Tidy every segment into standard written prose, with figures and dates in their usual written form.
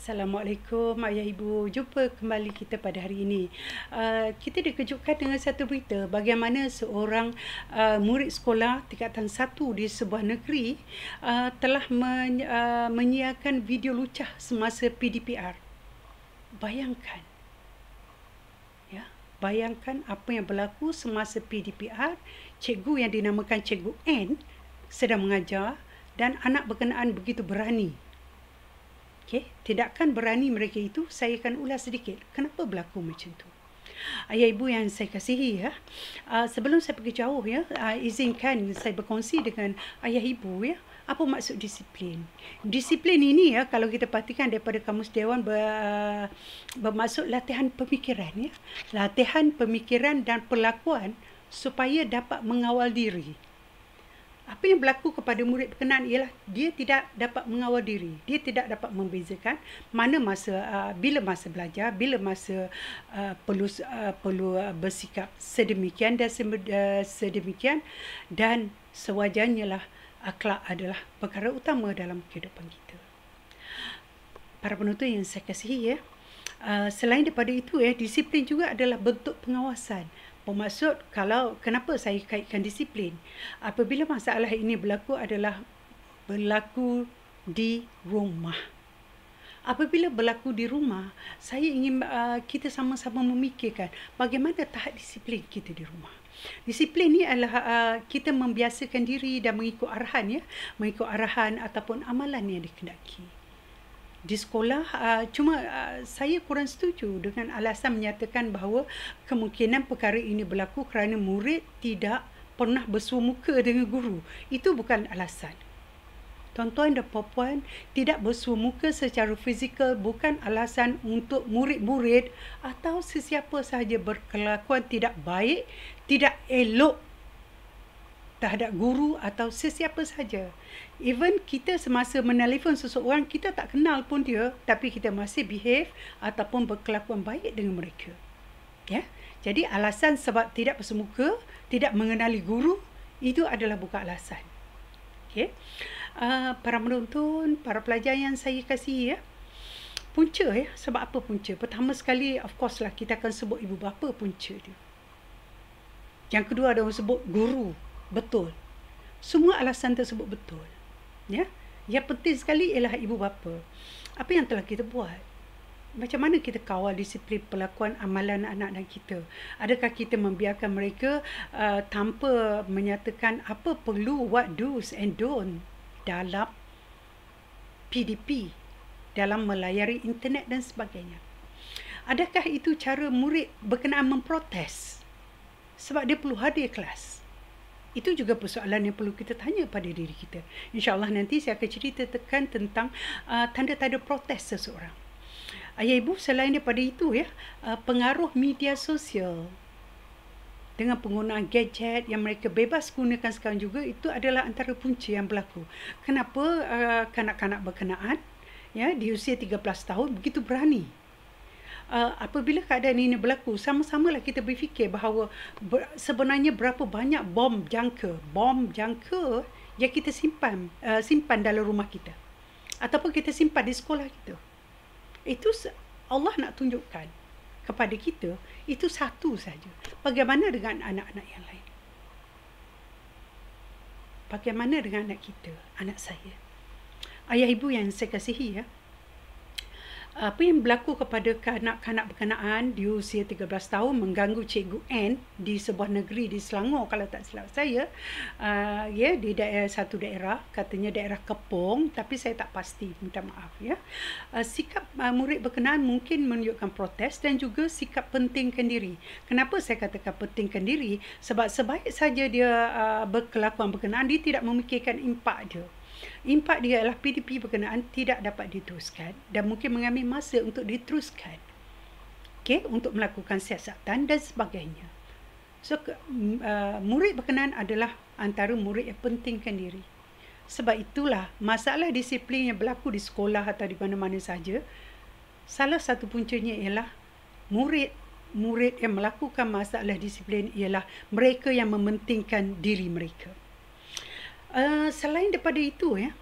Assalamualaikum ayah ibu, jumpa kembali kita pada hari ini. Kita dikejutkan dengan satu berita bagaimana seorang murid sekolah tingkatan 1 di sebuah negeri telah menyiarkan video lucah semasa PDPR. Bayangkan, ya, bayangkan apa yang berlaku semasa PDPR. Cikgu yang dinamakan Cikgu N sedang mengajar dan anak berkenaan begitu berani. Okay. Tidakkan berani mereka itu, saya akan ulas sedikit. Kenapa berlaku macam tu? Ayah ibu yang saya kasihi, ya, sebelum saya pergi jauh, ya, izinkan saya berkongsi dengan ayah ibu, ya, apa maksud disiplin. Disiplin ini, ya, kalau kita perhatikan daripada Kamus Dewan bermaksud latihan pemikiran, ya, latihan pemikiran dan perlakuan supaya dapat mengawal diri. Apa yang berlaku kepada murid berkenaan ialah dia tidak dapat mengawal diri. Dia tidak dapat membezakan mana masa bila masa belajar, bila masa perlu bersikap sedemikian dan sedemikian, dan sewajarnya lah akhlak adalah perkara utama dalam kehidupan kita. Para penonton yang saya kasihi, ya, selain daripada itu, ya, disiplin juga adalah bentuk pengawasan. Bermaksud, kenapa saya kaitkan disiplin? Apabila masalah ini berlaku di rumah. Apabila berlaku di rumah, saya ingin kita sama-sama memikirkan bagaimana tahap disiplin kita di rumah. Disiplin ni adalah kita membiasakan diri dan mengikut arahan, ya, mengikut arahan ataupun amalan yang dikehendaki. Di sekolah, saya kurang setuju dengan alasan menyatakan bahawa kemungkinan perkara ini berlaku kerana murid tidak pernah bersua muka dengan guru. Itu bukan alasan. Tuan-tuan dan puan-puan, tidak bersua muka secara fizikal bukan alasan untuk murid-murid atau sesiapa sahaja berkelakuan tidak baik, tidak elok terhadap guru atau sesiapa sahaja. Even kita semasa menelefon seseorang, kita tak kenal pun dia, tapi kita masih behave ataupun berkelakuan baik dengan mereka. Ya? Jadi alasan sebab tidak bersemuka, tidak mengenali guru, itu adalah bukan alasan. Okay? Para penonton, para pelajar yang saya kasihi, ya, punca, ya, sebab apa punca? Pertama sekali, of course lah, kita akan sebut ibu bapa punca dia. Yang kedua ada orang sebut guru. Betul. Semua alasan tersebut betul. Ya. Yang penting sekali ialah ibu bapa. Apa yang telah kita buat? Macam mana kita kawal disiplin perlakuan amalan anak-anak kita? Adakah kita membiarkan mereka tanpa menyatakan apa perlu, what do's and don't dalam PDP, dalam melayari internet dan sebagainya? Adakah itu cara murid berkenaan memprotes sebab dia perlu hadir kelas? Itu juga persoalan yang perlu kita tanya pada diri kita. InsyaAllah nanti saya akan ceritakan tentang tanda-tanda protes seseorang. Ayah ibu, selain daripada itu, ya, pengaruh media sosial dengan penggunaan gadget yang mereka bebas gunakan sekarang juga, itu adalah antara punca yang berlaku. Kenapa kanak-kanak berkenaan, ya, di usia 13 tahun begitu berani? Apabila keadaan ini berlaku, sama-samalah kita berfikir bahawa sebenarnya berapa banyak bom jangka yang kita simpan dalam rumah kita, ataupun kita simpan di sekolah kita. Itu Allah nak tunjukkan kepada kita, itu satu saja. Bagaimana dengan anak-anak yang lain? Bagaimana dengan anak kita, anak saya? Ayah ibu yang saya kasihi, ya, apa yang berlaku kepada kanak-kanak berkenaan di usia 13 tahun mengganggu Cikgu N di sebuah negeri di Selangor, kalau tak silap saya, ya, di satu daerah, katanya daerah Kepong, tapi saya tak pasti, minta maaf, ya. Sikap murid berkenaan mungkin menunjukkan protes dan juga sikap pentingkan diri. Kenapa saya katakan pentingkan diri? Sebab sebaik saja dia berkelakuan berkenaan, dia tidak memikirkan impak dia. Impak dia adalah PDP berkenaan tidak dapat diteruskan dan mungkin mengambil masa untuk diteruskan, okay, untuk melakukan siasatan dan sebagainya. So, murid berkenaan adalah antara murid yang pentingkan diri. Sebab itulah masalah disiplin yang berlaku di sekolah atau di mana-mana saja, salah satu puncanya ialah murid yang melakukan masalah disiplin ialah mereka yang mementingkan diri mereka. Selain daripada itu, ya,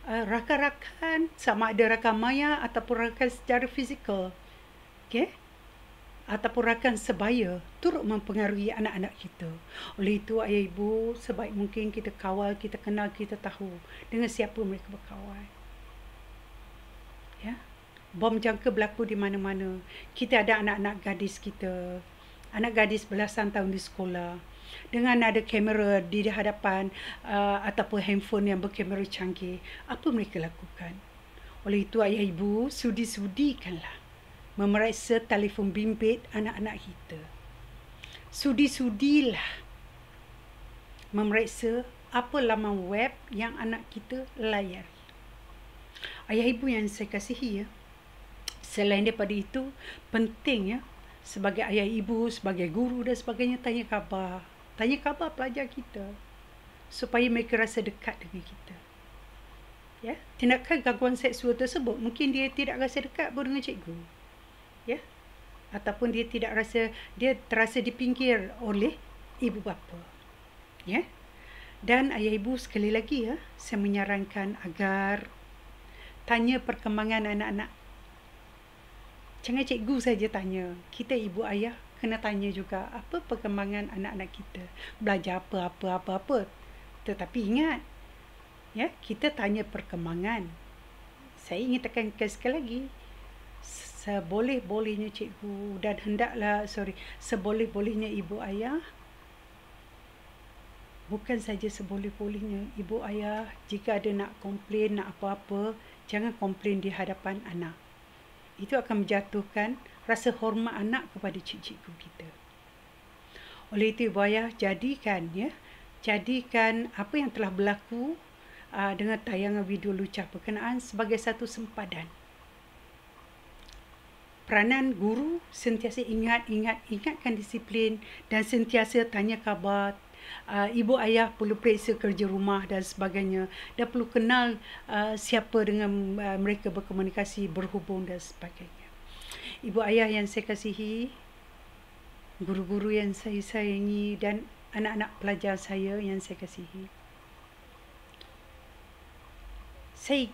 rakan-rakan, sama ada rakan maya ataupun rakan secara fizikal. Okey? Ataupun rakan sebaya turut mempengaruhi anak-anak kita. Oleh itu, ayah ibu, sebaik mungkin kita kawal, kita kenal, kita tahu dengan siapa mereka berkawan. Ya? Bom jangka berlaku di mana-mana. Kita ada anak-anak gadis kita, anak gadis belasan tahun di sekolah, dengan ada kamera di hadapan ataupun handphone yang berkamera canggih, apa mereka lakukan? Oleh itu, ayah ibu, sudi-sudikanlah memeriksa telefon bimbit anak-anak kita. Sudi-sudilah memeriksa apa laman web yang anak kita layari. Ayah ibu yang saya kasihi, ya, selain daripada itu, penting, ya, sebagai ayah ibu, sebagai guru dan sebagainya, tanya khabar. Tanya khabar pelajar kita supaya mereka rasa dekat dengan kita. Ya, tindakan gangguan seksual tersebut mungkin dia tidak rasa dekat pun dengan cikgu. Ya, ataupun dia terasa dipinggir oleh ibu bapa. Ya. Dan ayah ibu, sekali lagi, ya, saya menyarankan agar tanya perkembangan anak-anak. Jangan cikgu saja tanya. Kita ibu ayah kena tanya juga apa perkembangan anak-anak kita. Belajar apa. Tetapi ingat, ya, kita tanya perkembangan. Saya ingin tekankan sekali lagi, seboleh-bolehnya cikgu dan seboleh-bolehnya ibu ayah, bukan saja seboleh-bolehnya ibu ayah, jika ada nak komplain, nak apa-apa, jangan komplain di hadapan anak. Itu akan menjatuhkan rasa hormat anak kepada cikgu kita. Oleh itu, ibu ayah, jadikan apa yang telah berlaku dengan tayangan video lucah berkenaan sebagai satu sempadan. Peranan guru sentiasa ingatkan disiplin dan sentiasa tanya khabar. Ibu ayah perlu periksa kerja rumah dan sebagainya, dan perlu kenal siapa dengan mereka berkomunikasi, berhubung dan sebagainya. Ibu ayah yang saya kasihi, guru-guru yang saya sayangi, dan anak-anak pelajar saya yang saya kasihi, saya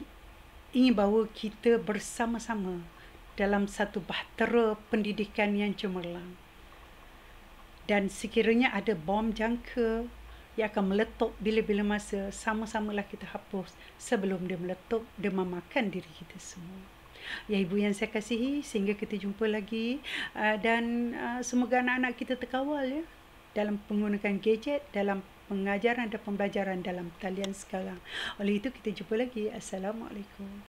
ingin bawa kita bersama-sama dalam satu bahtera pendidikan yang cemerlang. Dan sekiranya ada bom jangka yang akan meletup bila-bila masa, sama-samalah kita hapus sebelum dia meletup dan memakan diri kita semua. Ya ibu yang saya kasihi, sehingga kita jumpa lagi, dan semoga anak-anak kita terkawal, ya, dalam menggunakan gadget, dalam pengajaran dan pembelajaran dalam talian sekarang. Oleh itu, kita jumpa lagi. Assalamualaikum.